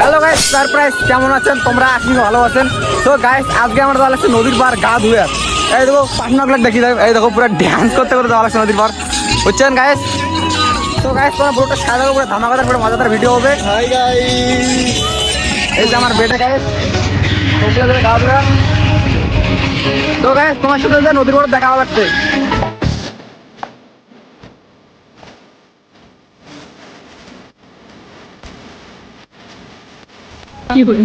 Hello guys, surprise. কেমন আছেন তোমরা? আশি ভালো আছেন। তো গাইস, আজকে আমরা যাওয়া লাগছে নদীর পার গা ধুয়ে। এই দেখো পাটনাগুলো দেখি, এই দেখো পুরো ড্যান্স করতে করতে যাওয়া লাগছে নদীর পার, বুঝছেন গাইস? তো গাইস, তোমরা পুরোটা সাজাবো, পুরো ধামাকাদার পুরো মজাদার ভিডিও হবে। হাই গাইস, এই যে আমার বেটা গাইস, গা ধুয়ে। তো গাইস, তোমার সাথে নদীর পাড়ে দেখা লাগছে। কি হলো?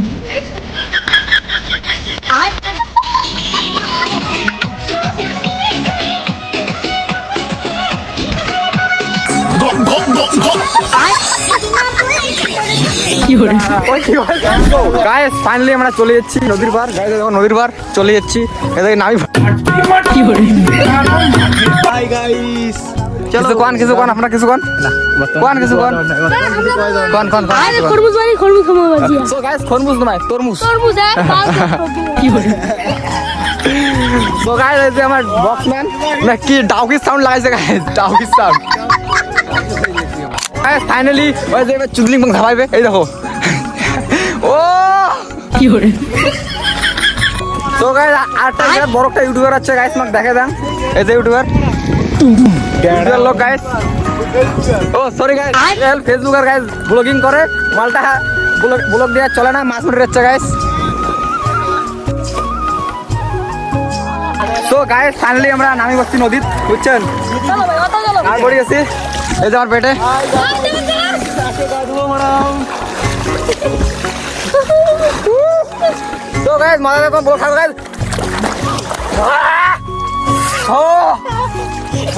গাইস ফাইনালি আমরা চলে যাচ্ছি নদীর পার। গাইস দেখো নদীর পার চলে যাচ্ছি, এদিকে নামি। কি হলো? হাই গাইস, কিছু কোন আপনারা কিছু কোন কিছু কোন আরে খরমুজ মানে খরমুজ খামা বাজিয়া। সো গাইস খরমুজ নয়, তরমুজ। তরমুজ কি হলো? সো গাইস এই যে আমার বক্সম্যান না কি ডাউকি সাউন্ড লাগাইছে guys, Dawki sound. Guys finally ওই যে চুদলিং বং ধাবাইবে, এই দেখো। ও কি হলো? তো গাইস আরটা বড় একটা ইউটিউবার আছে গাইস, আমাকে দেখে দেন। এই যে ইউটিউবার লোক গাইস। ও সরি গাইস, ফেসবুক আর গাইস ব্লগিং করে, মালটা ব্লগ দেওয়া চলে না, মাছ মেরে যাচ্ছে গাইস। তো গাইস ফাইনালি আমরা নামি বসছি নদীত, বুঝছেন? আর পড়ে গেছি, এই যে আমার পেটে। তো গাইস মজা দেখো, বল খাও গাইস। ও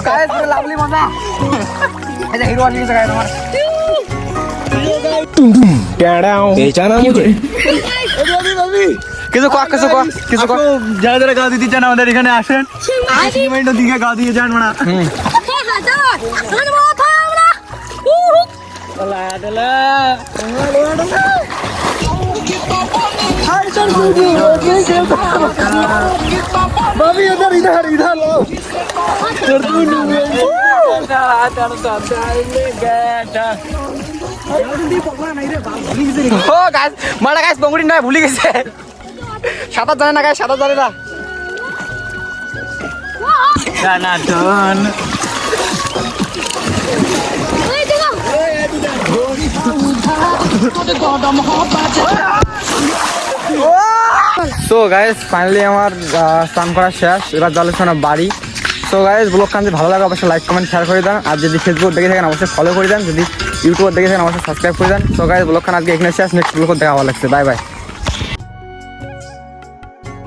গাইস পুরো লাভলি মজা। এই যে হিরো আলি গেছে গাইস আমার। কিছু যারা যারা গা দিতে চান আমাদের এখানে আসেন, দিকে গা দিয়ে যান না। ও গাইস মারা গাইস বঙ্গুড়ি নয়, ভুলে গেছে। সাঁতার জানে না গাইস, সাঁতার জানে না। তো গাইস ফাইনালি আমার স্নান করা শেষ, এবার যাচ্ছে না বাড়ি। তো গাইস ব্লগ কান যদি ভালো লাগে অবশ্যই লাইক কমেন্ট শেয়ার করে দেন, আর যদি ফেসবুক দেখে থাকেন অবশ্যই ফলো করে দেন, যদি ইউটিউব দেখে থাকেন অবশ্যই সাবস্ক্রাইব করে দেন। তো গাইস ব্লগ কান আজকে এখানে শেষ, নেক্সট ব্লগ দেখা ভালো লাগছে। Bye bye.